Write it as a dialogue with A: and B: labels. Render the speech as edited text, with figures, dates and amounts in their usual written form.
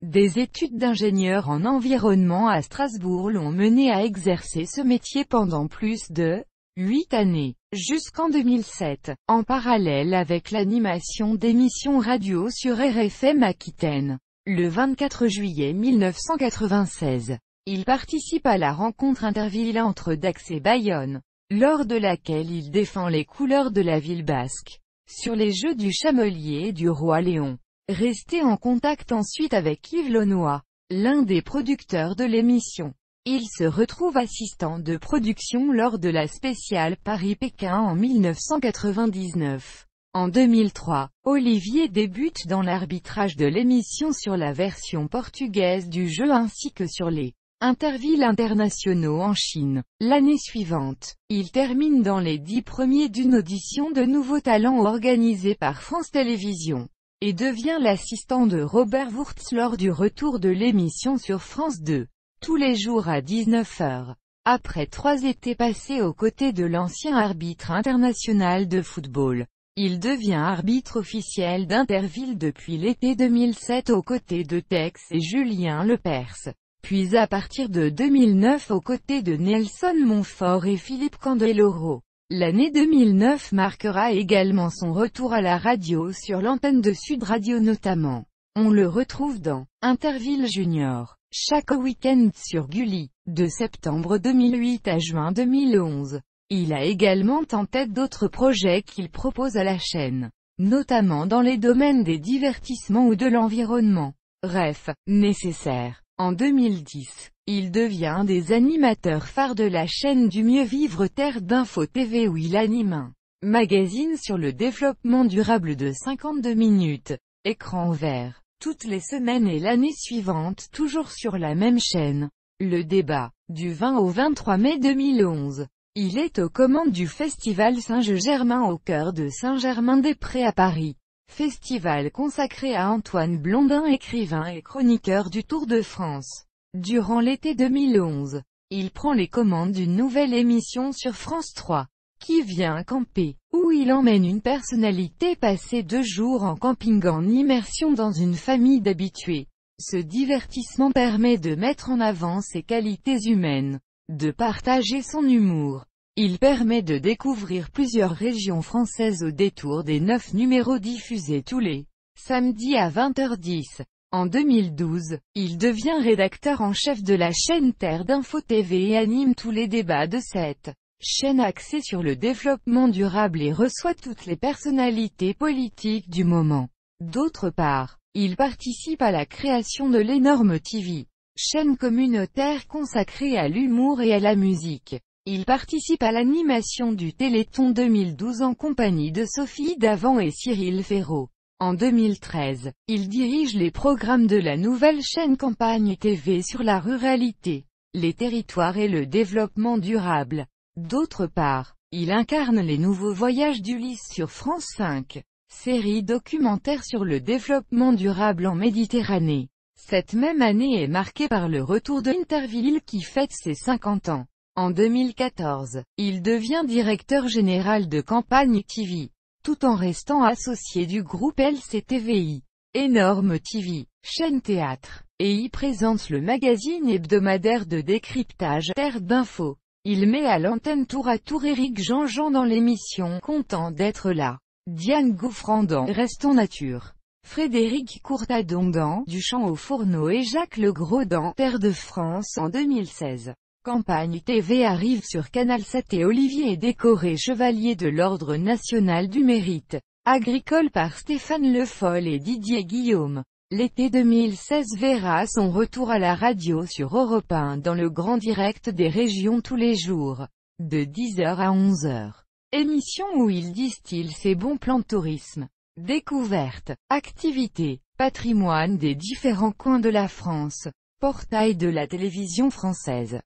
A: Des études d'ingénieur en environnement à Strasbourg l'ont mené à exercer ce métier pendant plus de 8 années, jusqu'en 2007, en parallèle avec l'animation d'émissions radio sur RFM Aquitaine. Le 24 juillet 1996, il participe à la rencontre Interville entre Dax et Bayonne, lors de laquelle il défend les couleurs de la ville basque, sur les jeux du Chamelier et du Roi Léon. Resté en contact ensuite avec Yves Launois, l'un des producteurs de l'émission. Il se retrouve assistant de production lors de la spéciale Paris-Pékin en 1999. En 2003, Olivier débute dans l'arbitrage de l'émission sur la version portugaise du jeu ainsi que sur les Intervilles internationaux en Chine. L'année suivante, il termine dans les 10 premiers d'une audition de nouveaux talents organisée par France Télévisions, et devient l'assistant de Robert Wurtz lors du retour de l'émission sur France 2, tous les jours à 19h. Après 3 étés passés aux côtés de l'ancien arbitre international de football, il devient arbitre officiel d'Interville depuis l'été 2007 aux côtés de Tex et Julien Lepers. Puis à partir de 2009 aux côtés de Nelson Montfort et Philippe Candeloro. L'année 2009 marquera également son retour à la radio sur l'antenne de Sud Radio notamment. On le retrouve dans Interville Junior, chaque week-end sur Gulli, de septembre 2008 à juin 2011. Il a également en tête d'autres projets qu'il propose à la chaîne, notamment dans les domaines des divertissements ou de l'environnement. Bref, nécessaire. En 2010, il devient un des animateurs phares de la chaîne du Mieux Vivre Terre d'Info TV où il anime un magazine sur le développement durable de 52 minutes, écran vert, toutes les semaines et l'année suivante toujours sur la même chaîne. Le débat, du 20 au 23 mai 2011. Il est aux commandes du Festival Saint-Germain au cœur de Saint-Germain-des-Prés à Paris. Festival consacré à Antoine Blondin, écrivain et chroniqueur du Tour de France. Durant l'été 2011, il prend les commandes d'une nouvelle émission sur France 3, Qui vient camper, où il emmène une personnalité passer 2 jours en camping en immersion dans une famille d'habitués. Ce divertissement permet de mettre en avant ses qualités humaines, de partager son humour. Il permet de découvrir plusieurs régions françaises au détour des 9 numéros diffusés tous les samedis à 20h10. En 2012, il devient rédacteur en chef de la chaîne Terre d'Info TV et anime tous les débats de cette chaîne axée sur le développement durable et reçoit toutes les personnalités politiques du moment. D'autre part, il participe à la création de l'Énorme TV, chaîne communautaire consacrée à l'humour et à la musique. Il participe à l'animation du Téléthon 2012 en compagnie de Sophie Davant et Cyril Ferraud. En 2013, il dirige les programmes de la nouvelle chaîne Campagne TV sur la ruralité, les territoires et le développement durable. D'autre part, il incarne les nouveaux voyages d'Ulysse sur France 5, série documentaire sur le développement durable en Méditerranée. Cette même année est marquée par le retour de Interville qui fête ses 50 ans. En 2014, il devient directeur général de Campagne TV, tout en restant associé du groupe LCTVI, Énorme TV, chaîne théâtre, et y présente le magazine hebdomadaire de décryptage Terre d'Info. Il met à l'antenne tour à tour Éric Jean-Jean dans l'émission Content d'être là, Diane Gouffran dans Restons Nature, Frédéric Courtadon dans Du champ au fourneau et Jacques Legros dans Terre de France en 2016. Campagne TV arrive sur Canal7 et Olivier est décoré chevalier de l'Ordre national du mérite agricole par Stéphane Le Foll et Didier Guillaume. L'été 2016 verra son retour à la radio sur Europe 1 dans le grand direct des régions tous les jours, de 10h à 11h. Émission où il distille ses bons plans de tourisme, découvertes, activités, patrimoine des différents coins de la France, portail de la télévision française.